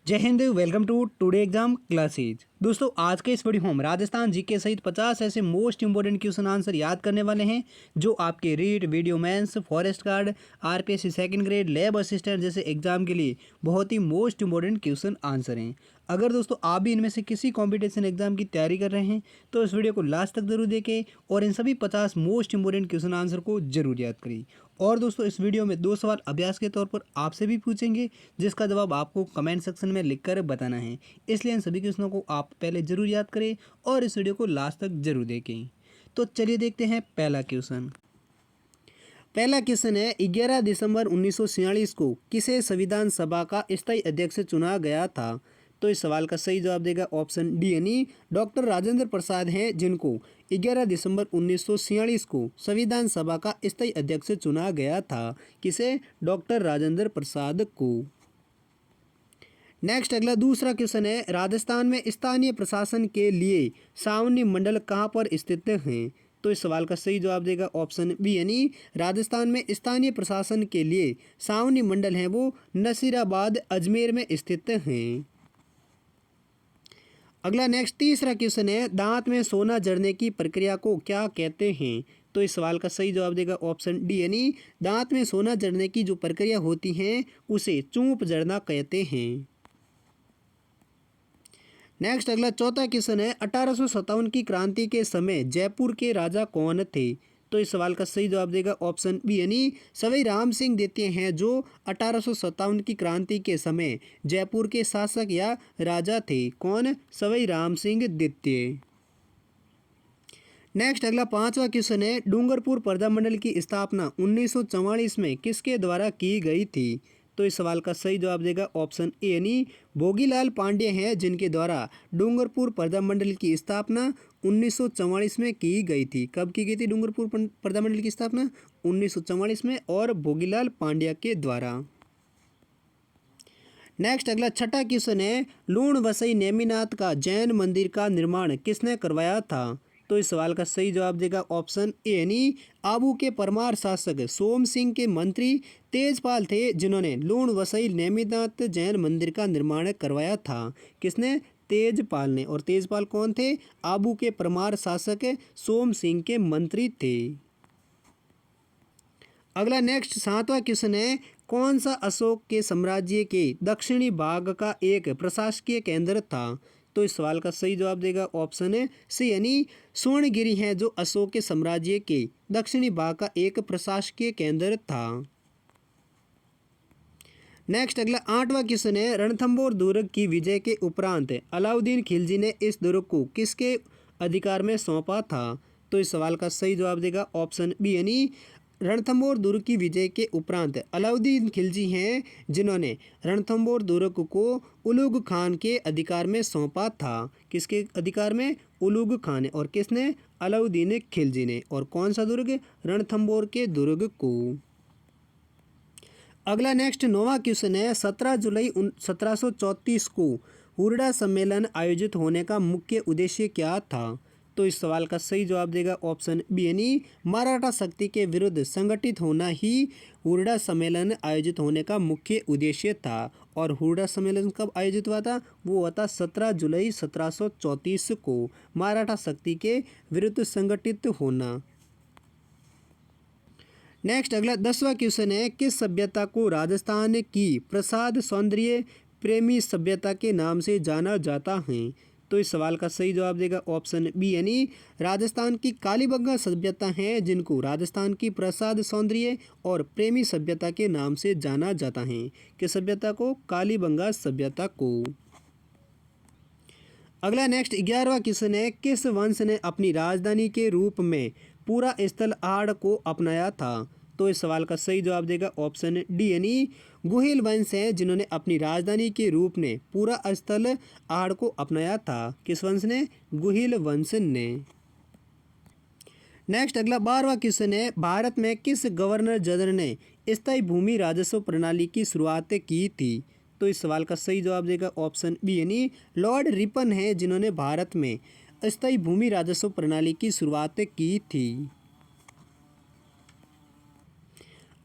जय हिंद। Welcome to today exam classes. दोस्तों आज के इस वीडियो में हम राजस्थान जीके सहित 50 ऐसे मोस्ट इंपोर्टेंट क्वेश्चन आंसर याद करने वाले हैं जो आपके REET, VDO mains, forest guard, RPSC second grade, lab assistant जैसे एग्जाम के लिए बहुत ही मोस्ट इंपोर्टेंट क्वेश्चन आंसर हैं। अगर दोस्तों आप भी इनमें से किसी कॉम्पिटिशन एग्जाम की तैयारी कर रहे हैं तो इस वीडियो को लास्ट तक जरूर देखें और इन सभी 50 मोस्ट इंपोर्टेंट क्वेश्चन आंसर को जरूर याद करें। और दोस्तों इस वीडियो में 2 सवाल अभ्यास के तौर पर आपसे भी पूछेंगे जिसका जवाब आपको कमेंट सेक्शन में लिखकर बताना है, इसलिए इन सभी क्वेश्चनों को आप पहले जरूर याद करें और इस वीडियो को लास्ट तक जरूर देखें। तो चलिए देखते हैं पहला क्वेश्चन। पहला क्वेश्चन है 11 दिसंबर 1946 को किसे संविधान सभा का स्थायी अध्यक्ष चुना गया था? तो इस सवाल का सही जवाब देगा ऑप्शन डी यानी डॉक्टर राजेंद्र प्रसाद हैं, जिनको 11 दिसंबर 1946 को संविधान सभा का स्थायी अध्यक्ष चुना गया था। किसे? डॉक्टर राजेंद्र प्रसाद को। नेक्स्ट अगला दूसरा क्वेश्चन है राजस्थान में स्थानीय प्रशासन के लिए सावनी मंडल कहाँ पर स्थित हैं? तो इस सवाल का सही जवाब देगा ऑप्शन बी यानी राजस्थान में स्थानीय प्रशासन के लिए सावनी मंडल हैं वो नसीराबाद अजमेर में स्थित हैं। अगला नेक्स्ट तीसरा क्वेश्चन है दांत में सोना जड़ने की प्रक्रिया को क्या कहते हैं? तो इस सवाल का सही जवाब देगा ऑप्शन डी यानी दांत में सोना जड़ने की जो प्रक्रिया होती है उसे चूंप जड़ना कहते हैं। नेक्स्ट अगला चौथा क्वेश्चन है 1857 की क्रांति के समय जयपुर के राजा कौन थे? तो इस सवाल का सही जवाब देगा ऑप्शन बी यानी सवाई राम सिंह द्वितीय हैं, जो 1857 की क्रांति के समय जयपुर के शासक या राजा थे। कौन? सवाई राम सिंह द्वितीय। नेक्स्ट अगला पांचवा क्वेश्चन है डूंगरपुर प्रजामंडल की स्थापना 1944 में किसके द्वारा की गई थी? तो इस सवाल का सही जवाब देगा ऑप्शन ए यानी भोगीलाल पांडे हैं, जिनके द्वारा डूंगरपुर प्रजामंडल की स्थापना 1944 में की गई थी। कब की गई थी डूंगरपुर प्रजामंडल की स्थापना? 1944 में और भोगीलाल पांड्या के द्वारा। नेक्स्ट अगला छठा क्वेश्चन है लूण वसई नेमिनाथ का जैन मंदिर का निर्माण किसने करवाया था? तो इस सवाल का सही जवाब देगा ऑप्शन ए यानी आबू के परमार शासक सोम सिंह के मंत्री तेजपाल थे, जिन्होंने लूण वसई नेमिनाथ जैन मंदिर का निर्माण करवाया था। किसने? तेजपाल ने। और तेजपाल कौन थे? आबू के परमार शासक सोम सिंह के मंत्री थे। अगला नेक्स्ट सातवां क्वेश्चन है कौन सा अशोक के साम्राज्य के दक्षिणी भाग का एक प्रशासकीय केंद्र था? तो इस सवाल का सही जवाब देगा ऑप्शन सी यानी स्वर्णगिरी है, जो अशोक के साम्राज्य के दक्षिणी भाग का एक प्रशासकीय केंद्र था। नेक्स्ट अगला आठवां क्वेश्चन है रणथंभौर दुर्ग की विजय के उपरांत अलाउद्दीन खिलजी ने इस दुर्ग को किसके अधिकार में सौंपा था? तो इस सवाल का सही जवाब देगा ऑप्शन बी यानी रणथंभौर दुर्ग की विजय के उपरांत अलाउद्दीन खिलजी हैं, जिन्होंने रणथंभौर दुर्ग को उलुग खान के अधिकार में सौंपा था। किसके अधिकार में? उलुग खान ने। और किसने? अलाउद्दीन खिलजी ने। और कौन सा दुर्ग? रणथंभौर के दुर्ग को। अगला नेक्स्ट नौवां क्वेश्चन है 17 जुलाई 1734 को हुरडा सम्मेलन आयोजित होने का मुख्य उद्देश्य क्या था? तो इस सवाल का सही जवाब देगा ऑप्शन बी यानी मराठा शक्ति के विरुद्ध संगठित होना ही हुरडा सम्मेलन आयोजित होने का मुख्य उद्देश्य था। और हुरडा सम्मेलन कब आयोजित हुआ था? वो हुआ था 17 जुलाई 1734 को। मराठा शक्ति के विरुद्ध संगठित होना। नेक्स्ट अगला 10वां क्वेश्चन है किस सभ्यता को राजस्थान की प्रसाद सौंदर्य प्रेमी सभ्यता के नाम से जाना जाता है? तो इस सवाल का सही जवाब देगा ऑप्शन बी यानी राजस्थान की कालीबंगा सभ्यता है, जिनको राजस्थान की प्रसाद सौंदर्य और प्रेमी सभ्यता के नाम से जाना जाता है। किस सभ्यता को? कालीबंगा सभ्यता को। अगला नेक्स्ट 11वां क्वेश्चन है किस वंश ने अपनी राजधानी के रूप में पूरा स्थल आहड़ को अपनाया था? तो इस सवाल का सही जवाब देगा ऑप्शन डी यानी गुहिल वंश है, जिन्होंने अपनी राजधानी के रूप में पूरा स्थल आहड़ को अपनाया था। किस वंश ने? गुहिल वंश ने। नेक्स्ट अगला 12वां क्वेश्चन है भारत में किस गवर्नर जनरल ने स्थायी भूमि राजस्व प्रणाली की शुरुआत की थी? तो इस सवाल का सही जवाब देगा ऑप्शन बी यानी लॉर्ड रिपन है, जिन्होंने भारत में स्थायी भूमि राजस्व प्रणाली की शुरुआत की थी।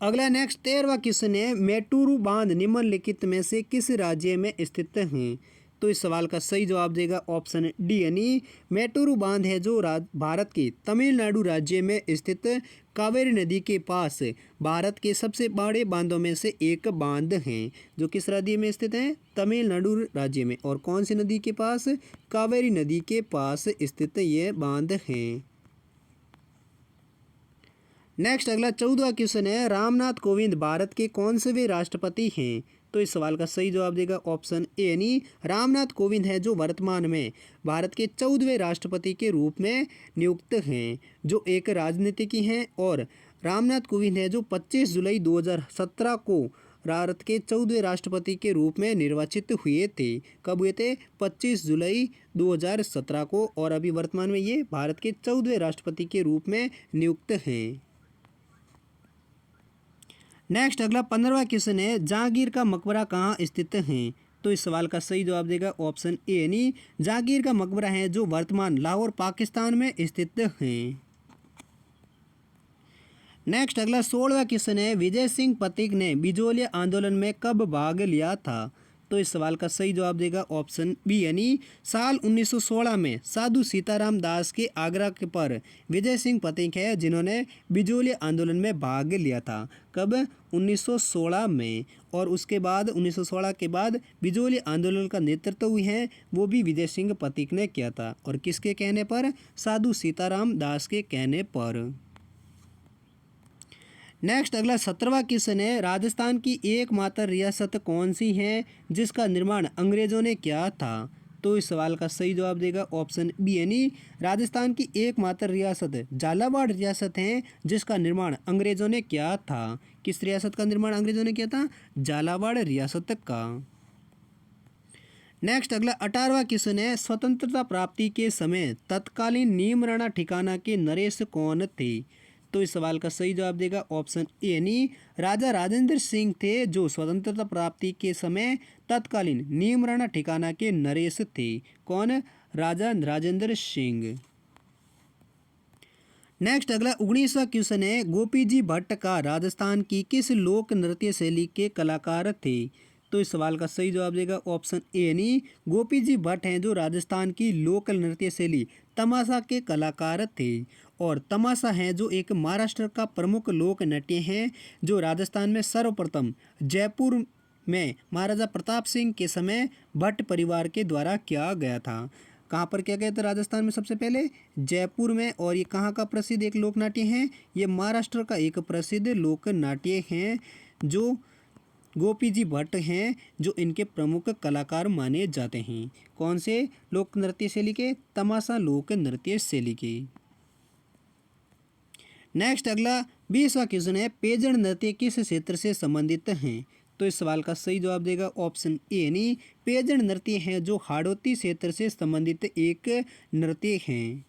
अगला नेक्स्ट 13वां क्वेश्चन है, मेटुरु बांध निम्नलिखित में से किस राज्य में स्थित हैं? तो इस सवाल का सही जवाब देगा ऑप्शन डी यानी मेटुरु बांध है जो भारत के तमिलनाडु राज्य में स्थित कावेरी नदी के पास भारत के सबसे बड़े बांधों में से एक बांध हैं, जो किस राज्य में स्थित हैं? तमिलनाडु राज्य में। और कौन सी नदी के पास? कावेरी नदी के पास स्थित ये बांध हैं। नेक्स्ट अगला 14वां क्वेश्चन है, रामनाथ कोविंद भारत के कौनसेवें राष्ट्रपति हैं? तो इस सवाल का सही जवाब देगा ऑप्शन ए यानी रामनाथ कोविंद है जो वर्तमान में भारत के 14वें राष्ट्रपति के रूप में नियुक्त हैं, जो एक राजनीतिज्ञ हैं। और रामनाथ कोविंद है जो 25 जुलाई 2017 को भारत के 14वें राष्ट्रपति के रूप में निर्वाचित हुए थे। कब हुए थे? 25 जुलाई 2017 को। और अभी वर्तमान में ये भारत के 14वें राष्ट्रपति के रूप में नियुक्त हैं। नेक्स्ट अगला 15वां क्वेश्चन है, जहांगीर का मकबरा कहाँ स्थित है? तो इस सवाल का सही जवाब देगा ऑप्शन ए यानी जहांगीर का मकबरा है जो वर्तमान लाहौर पाकिस्तान में स्थित है। नेक्स्ट अगला 16वां क्वेश्चन है, विजय सिंह पथिक ने बिजोलिया आंदोलन में कब भाग लिया था? तो इस सवाल का सही जवाब देगा ऑप्शन बी यानी साल 1916 में साधु सीताराम दास के आग्रह पर विजय सिंह पथिक है जिन्होंने बिजोलिया आंदोलन में भाग लिया था। कब? 1916 में। और उसके बाद 1916 के बाद बिजोलिया आंदोलन का नेतृत्व हुई है वो भी विजय सिंह पथिक ने किया था। और किसके कहने पर? साधु सीताराम दास के कहने पर। नेक्स्ट अगला 17वां क्वेश्चन है, राजस्थान की एकमात्र रियासत कौन सी है जिसका निर्माण अंग्रेजों ने किया था? तो इस सवाल का सही जवाब देगा ऑप्शन बी यानी राजस्थान की एकमात्र रियासत झालावाड़ रियासत है जिसका निर्माण अंग्रेजों ने किया था। किस रियासत का निर्माण अंग्रेजों ने किया था? झालावाड़ रियासत का। नेक्स्ट अगला 18वां क्वेश्चन है, स्वतंत्रता प्राप्ति के समय तत्कालीन नीमराणा ठिकाना के नरेश कौन थे? तो इस सवाल का सही जवाब देगा ऑप्शन ए यानी राजा राजेंद्र सिंह थे जो स्वतंत्रता प्राप्ति के समय तत्कालीन नीमराणा ठिकाना के नरेश थे। कौन? राजा राजेंद्र सिंह। नेक्स्ट अगला 19वां क्वेश्चन है, गोपी जी भट्ट का राजस्थान की किस लोक नृत्य शैली के कलाकार थे? तो इस सवाल का सही जवाब देगा ऑप्शन ए यानी गोपी जी भट्ट हैं जो राजस्थान की लोक नृत्य शैली तमाशा के कलाकार थे। और तमाशा है जो एक महाराष्ट्र का प्रमुख लोक नृत्य है जो राजस्थान में सर्वप्रथम जयपुर में महाराजा प्रताप सिंह के समय भट्ट परिवार के द्वारा किया गया था। कहाँ पर किया गया था? राजस्थान में सबसे पहले जयपुर में। और ये कहाँ का प्रसिद्ध एक लोक नाट्य है? ये महाराष्ट्र का एक प्रसिद्ध लोक नाट्य है जो गोपी जी भट्ट हैं जो इनके प्रमुख कलाकार माने जाते हैं। कौन से लोक नृत्य शैली के? तमाशा लोक नृत्य शैली के। नेक्स्ट अगला 20वां क्वेश्चन है, पेजण नृत्य किस क्षेत्र से संबंधित हैं? तो इस सवाल का सही जवाब देगा ऑप्शन ए यानी पेजण नृत्य है जो हाड़ौती क्षेत्र से संबंधित एक नृत्य हैं।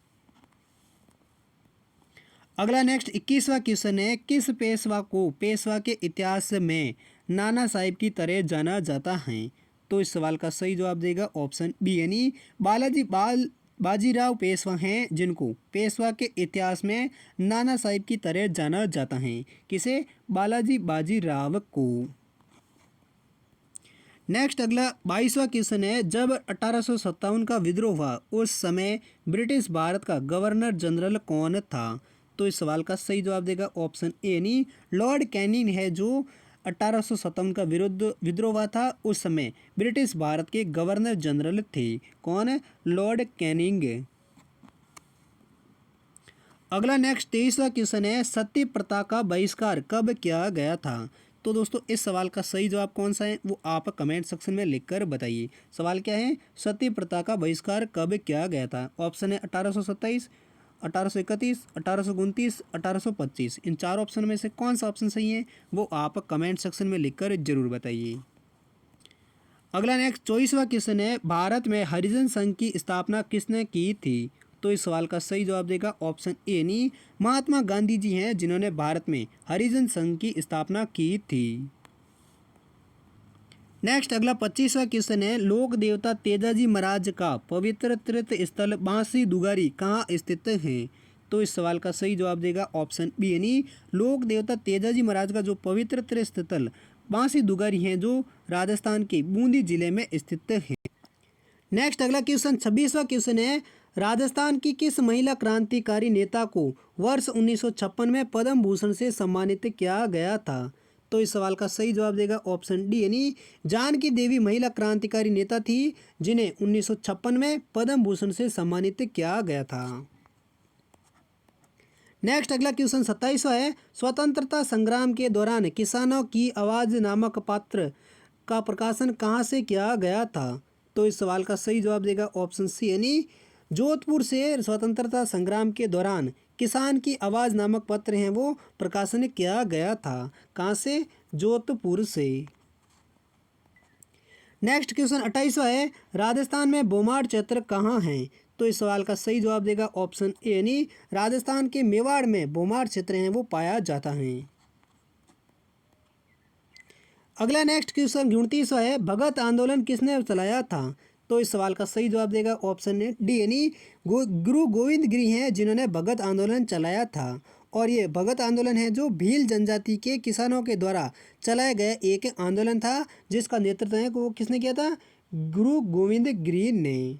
अगला नेक्स्ट 21वां क्वेश्चन है, किस पेशवा को पेशवा के इतिहास में नाना साहिब की तरह जाना जाता है? तो इस सवाल का सही जवाब देगा ऑप्शन बी यानी बाजीराव पेशवा हैं जिनको पेशवा के इतिहास में नाना साहिब की तरह जाना जाता है। किसे? बाजीराव को। नेक्स्ट अगला 22वां क्वेश्चन है, जब 1857 का विद्रोह हुआ उस समय ब्रिटिश भारत का गवर्नर जनरल कौन था? तो इस सवाल का सही जवाब देगा ऑप्शन ए यानी लॉर्ड कैनिंग है जो 1857 का विद्रोह हुआ था उस समय ब्रिटिश भारत के गवर्नर जनरल थे। कौन? Lord Canning. अगला नेक्स्ट 23वां क्वेश्चन है, सती प्रथा का बहिष्कार कब किया गया था? तो दोस्तों इस सवाल का सही जवाब कौन सा है वो आप कमेंट सेक्शन में लिखकर बताइए। सवाल क्या है? सती प्रथा का बहिष्कार कब किया गया था? ऑप्शन है 1827, 1831, 1829, 1825। इन चार ऑप्शन में से कौन सा ऑप्शन सही है वो आप कमेंट सेक्शन में लिखकर जरूर बताइए। अगला नेक्स्ट 24वां क्वेश्चन है, भारत में हरिजन संघ की स्थापना किसने की थी? तो इस सवाल का सही जवाब देगा ऑप्शन ए यानी महात्मा गांधी जी हैं जिन्होंने भारत में हरिजन संघ की स्थापना की थी। नेक्स्ट अगला 25वां क्वेश्चन है, लोक देवता तेजाजी महाराज का पवित्र तीर्थ स्थल बांसी दुगारी कहाँ स्थित है? तो इस सवाल का सही जवाब देगा ऑप्शन बी यानी लोक देवता तेजाजी महाराज का जो पवित्र तीर्थ स्थल बांसी दुगारी है जो राजस्थान के बूंदी जिले में स्थित है। नेक्स्ट अगला क्वेश्चन 26वां क्वेश्चन है, राजस्थान की किस महिला क्रांतिकारी नेता को वर्ष 1956 में पद्म भूषण से सम्मानित किया गया था? तो इस सवाल का सही जवाब देगा ऑप्शन डी यानी जानकी देवी महिला क्रांतिकारी नेता थी जिन्हें 1956 में पद्म भूषण से सम्मानित किया गया था। नेक्स्ट अगला क्वेश्चन 27वां है, स्वतंत्रता संग्राम के दौरान किसानों की आवाज़ नामक पत्र का प्रकाशन कहाँ से किया गया था? तो इस सवाल का सही जवाब देगा ऑप्शन सी यानी जोधपुर से स्वतंत्रता संग्राम के दौरान किसान की आवाज़ नामक पत्र हैं वो प्रकाशन किया गया था। कहाँ से? जोधपुर से। नेक्स्ट क्वेश्चन 28वां है, राजस्थान में बोमाड़ क्षेत्र कहाँ है? तो इस सवाल का सही जवाब देगा ऑप्शन ए यानी राजस्थान के मेवाड़ में बोमाड़ क्षेत्र हैं वो पाया जाता है। अगला नेक्स्ट क्वेश्चन 29वां है, भगत आंदोलन किसने चलाया था? तो इस सवाल का सही जवाब देगा ऑप्शन डी यानी गुरु गोविंद गिरी हैं जिन्होंने भगत आंदोलन चलाया था। और ये भगत आंदोलन है जो भील जनजाति के किसानों के द्वारा चलाया गया एक आंदोलन था जिसका नेतृत्व है वो किसने किया था? गुरु गोविंद गिरी ने।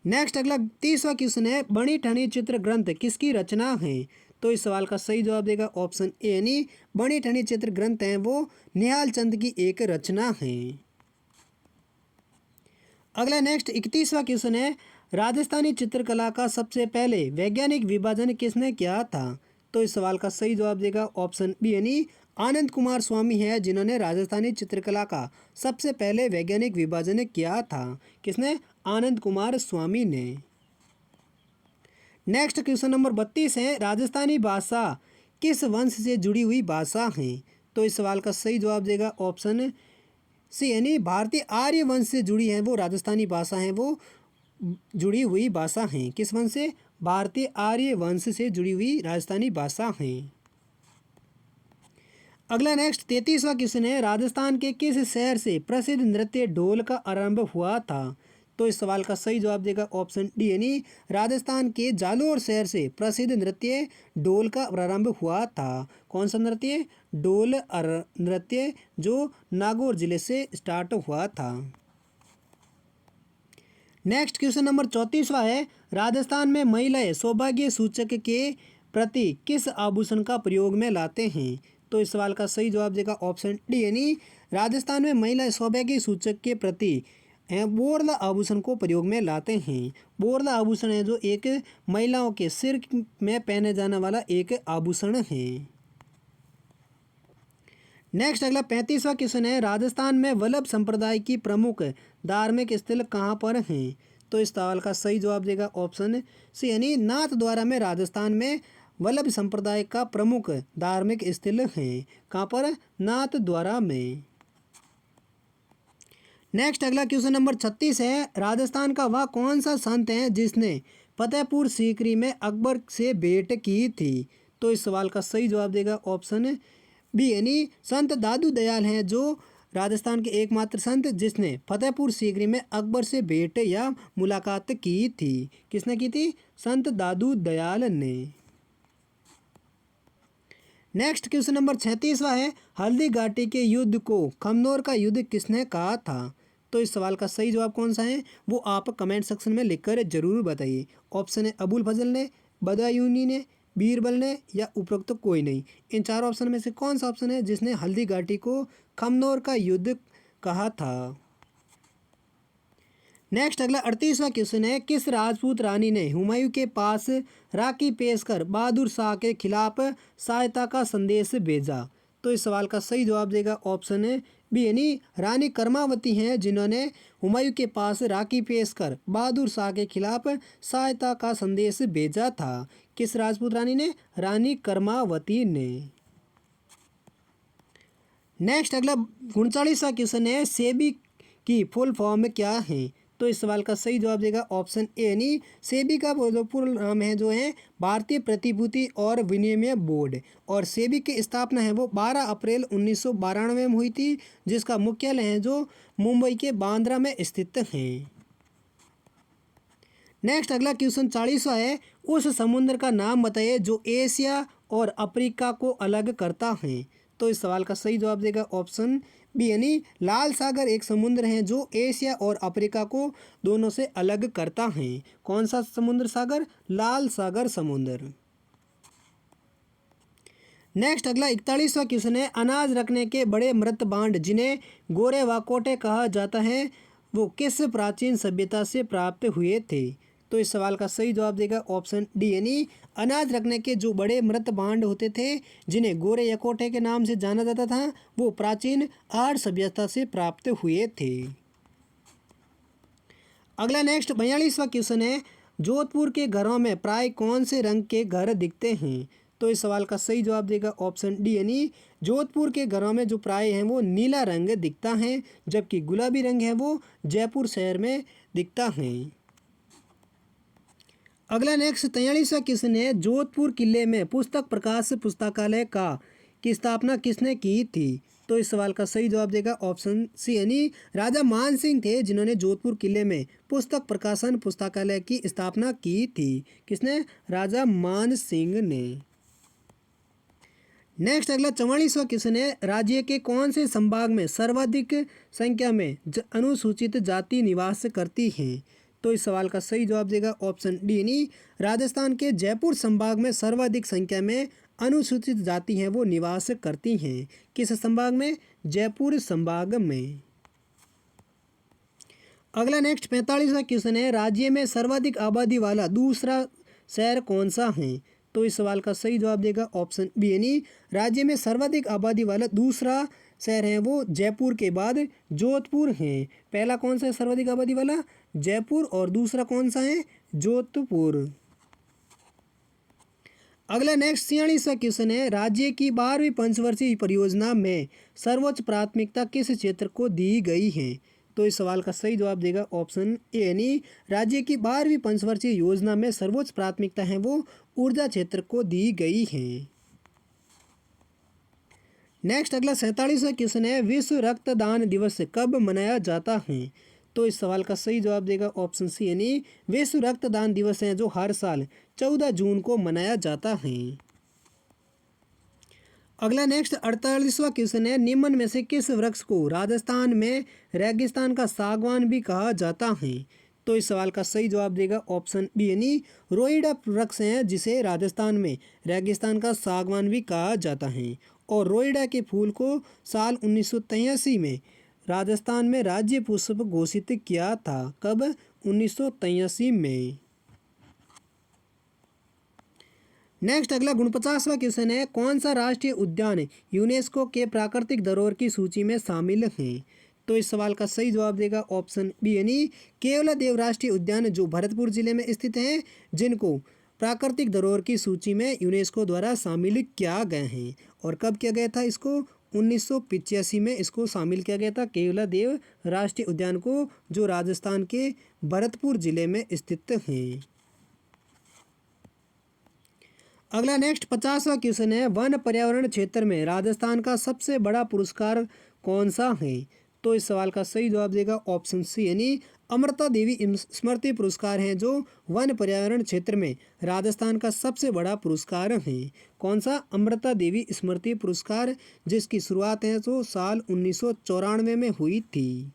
नेक्स्ट अगला 30वां क्वेश्चन है, बणी ठनी चित्र ग्रंथ किसकी रचना है? तो इस सवाल का सही जवाब देगा ऑप्शन ए यानी बणी ठनी चित्र ग्रंथ हैं वो निहाल चंद की एक रचना है। अगला नेक्स्ट 31वां क्वेश्चन है, राजस्थानी चित्रकला का सबसे पहले वैज्ञानिक विभाजन किसने किया था? तो इस सवाल का सही जवाब देगा ऑप्शन बी यानी आनंद कुमार स्वामी है जिन्होंने राजस्थानी चित्रकला का सबसे पहले वैज्ञानिक विभाजन किया था। किसने? आनंद कुमार स्वामी ने। नेक्स्ट क्वेश्चन नंबर 32 है, राजस्थानी भाषा किस वंश से जुड़ी हुई भाषा है? तो इस सवाल का सही जवाब देगा ऑप्शन सी यानी भारतीय आर्य वंश से जुड़ी है वो राजस्थानी भाषा है वो जुड़ी हुई भाषा हैं। किस वंश से? भारतीय आर्य वंश से जुड़ी हुई राजस्थानी भाषा हैं। अगला नेक्स्ट 33वां क्वेश्चन है, राजस्थान के किस शहर से प्रसिद्ध नृत्य ढोल का आरंभ हुआ था? तो इस सवाल का सही जवाब देगा ऑप्शन डी यानी राजस्थान के जालोर शहर से प्रसिद्ध नृत्य ढोल का प्रारंभ हुआ था। कौन सा नृत्य? ढोल नृत्य जो नागौर जिले से स्टार्ट हुआ था। नेक्स्ट क्वेश्चन नंबर 34वां है, राजस्थान में महिलाएं सौभाग्य सूचक के प्रति किस आभूषण का प्रयोग में लाते हैं? तो इस सवाल का सही जवाब देगा ऑप्शन डी यानी राजस्थान में महिलाएं सौभाग्य सूचक के प्रति बोरला आभूषण को प्रयोग में लाते हैं। बोरला आभूषण है जो एक महिलाओं के सिर में पहने जाने वाला एक आभूषण है। नेक्स्ट अगला 35वां क्वेश्चन है, राजस्थान में वल्लभ संप्रदाय की प्रमुख धार्मिक स्थल कहाँ पर हैं? तो इस सवाल का सही जवाब देगा ऑप्शन सी यानी नाथ द्वारा में राजस्थान में वल्लभ संप्रदाय का प्रमुख धार्मिक स्थल है। कहाँ पर? नाथ द्वारा में। नेक्स्ट अगला क्वेश्चन नंबर 36 है, राजस्थान का वह कौन सा संत है जिसने फतेहपुर सीकरी में अकबर से भेंट की थी? तो इस सवाल का सही जवाब देगा ऑप्शन बी यानी संत दादू दयाल हैं जो राजस्थान के एकमात्र संत जिसने फतेहपुर सीकरी में अकबर से भेंट या मुलाकात की थी। किसने की थी? संत दादू दयाल ने। नेक्स्ट क्वेश्चन नंबर 36वां है, हल्दी घाटी के युद्ध को खमनोर का युद्ध किसने कहा था? तो इस सवाल का सही जवाब कौन सा है वो आप कमेंट सेक्शन में लिखकर जरूर बताइए। ऑप्शन है अबुल फजल ने, बदायूनी ने, बीरबल ने या उपरोक्त कोई नहीं। इन चार ऑप्शन में से कौन सा ऑप्शन है जिसने हल्दी घाटी को खमनोर का युद्ध कहा था? नेक्स्ट अगला 38वां क्वेश्चन है, किस राजपूत रानी ने हुमायूं के पास राखी पेश कर बहादुर शाह के खिलाफ सहायता का संदेश भेजा? तो इस सवाल का सही जवाब देगा ऑप्शन बी यानी रानी कर्मावती हैं जिन्होंने हुमायूं के पास राखी पेश कर बहादुर शाह के खिलाफ सहायता का संदेश भेजा था। किस राजपूत रानी ने? रानी कर्मावती ने। नेक्स्ट अगला 39वां क्वेश्चन है, सेबी की फुल फॉर्म क्या है? तो इस सवाल का सही जवाब देगा ऑप्शन ए यानी सेबी का जो पूर्ण नाम है जो है भारतीय प्रतिभूति और विनिमय बोर्ड। और सेबी की स्थापना है वो 12 अप्रैल 1992 में हुई थी जिसका मुख्यालय है जो मुंबई के बांद्रा में स्थित है। नेक्स्ट अगला क्वेश्चन 40वां है, उस समुद्र का नाम बताइए जो एशिया और अफ्रीका को अलग करता है। तो इस सवाल का सही जवाब देगा ऑप्शन बी यानी लाल सागर एक समुद्र है जो एशिया और अफ्रीका को दोनों से अलग करता है। कौन सा समुद्र सागर? लाल सागर समुद्र। नेक्स्ट अगला 41वां क्वेश्चन है, अनाज रखने के बड़े मृत भांड जिन्हें गोरे वाकोटे कहा जाता है वो किस प्राचीन सभ्यता से प्राप्त हुए थे? तो इस सवाल का सही जवाब देगा ऑप्शन डी यानी अनाज रखने के जो बड़े मृत भांड होते थे जिन्हें गोरे यकोटे के नाम से जाना जाता था वो प्राचीन आर्य सभ्यता से प्राप्त हुए थे। अगला नेक्स्ट 42वां क्वेश्चन है, जोधपुर के घरों में प्राय कौन से रंग के घर दिखते हैं? तो इस सवाल का सही जवाब देगा ऑप्शन डी यानी जोधपुर के घरों में जो प्राय हैं वो नीला रंग दिखता है, जबकि गुलाबी रंग है वो जयपुर शहर में दिखता है। अगला नेक्स्ट 43वां क्वेश्चन है, जोधपुर किले में पुस्तक प्रकाश पुस्तकालय का की स्थापना किसने की थी? तो इस सवाल का सही जवाब देगा ऑप्शन सी यानी राजा मान सिंह थे जिन्होंने जोधपुर किले में पुस्तक प्रकाशन पुस्तकालय की स्थापना की थी। किसने? राजा मान सिंह ने। नेक्स्ट अगला 44वां क्वेश्चन है, राज्य के कौन से संभाग में सर्वाधिक संख्या में अनुसूचित जाति निवास करती हैं? तो इस सवाल का सही जवाब देगा ऑप्शन डी यानी राजस्थान के जयपुर संभाग में सर्वाधिक संख्या में अनुसूचित जाति हैं वो निवास करती हैं। किस संभाग में? जयपुर संभाग में। अगला नेक्स्ट 45वां क्वेश्चन है, राज्य में सर्वाधिक आबादी वाला दूसरा शहर कौन सा है? तो इस सवाल का सही जवाब देगा ऑप्शन बी यानी राज्य में सर्वाधिक आबादी वाला दूसरा शहर है वो जयपुर के बाद जोधपुर है। पहला कौन सा है सर्वाधिक आबादी वाला? जयपुर, और दूसरा कौन सा है? जोधपुर। अगला नेक्स्ट 46वां क्वेश्चन है, राज्य की 12वीं पंचवर्षीय परियोजना में सर्वोच्च प्राथमिकता किस क्षेत्र को दी गई है? तो इस सवाल का सही जवाब देगा ऑप्शन ए यानी राज्य की 12वीं पंचवर्षीय योजना में सर्वोच्च प्राथमिकता है वो ऊर्जा क्षेत्र को दी गई है। नेक्स्ट अगला 47वां क्वेश्चन है, विश्व रक्तदान दिवस कब मनाया जाता है? तो इस सवाल का सही जवाब देगा ऑप्शन सी यानी विश्व रक्तदान दिवस है जो हर साल 14 जून को मनाया जाता है। अगला नेक्स्ट 48वां क्वेश्चन है, निम्न में से किस वृक्ष को राजस्थान में रेगिस्तान का सागवान भी कहा जाता है? तो इस सवाल का सही जवाब देगा ऑप्शन बी यानी रोइडा वृक्ष है जिसे राजस्थान में रेगिस्तान का सागवान भी कहा जाता है। और रोइडा के फूल को साल 1983 में राजस्थान में राज्य पुष्प घोषित किया था। कब? 1983 में। नेक्स्ट अगला 49वां क्वेश्चन है, कौन सा राष्ट्रीय उद्यान यूनेस्को के प्राकृतिक धरोहर की सूची में शामिल है? तो इस सवाल का सही जवाब देगा ऑप्शन बी यानी केवलादेव राष्ट्रीय उद्यान जो भरतपुर जिले में स्थित है, जिनको प्राकृतिक धरोहर की सूची में यूनेस्को द्वारा शामिल किया गया है। और कब किया गया था इसको? 1985 में इसको शामिल किया गया था केवलादेव राष्ट्रीय उद्यान को, जो राजस्थान के भरतपुर जिले में स्थित है। अगला नेक्स्ट 50वां क्वेश्चन है, वन पर्यावरण क्षेत्र में राजस्थान का सबसे बड़ा पुरस्कार कौन सा है? तो इस सवाल का सही जवाब देगा ऑप्शन सी यानी अमृता देवी स्मृति पुरस्कार है जो वन पर्यावरण क्षेत्र में राजस्थान का सबसे बड़ा पुरस्कार है। कौन सा? अमृता देवी स्मृति पुरस्कार, जिसकी शुरुआत है जो साल 1994 में हुई थी।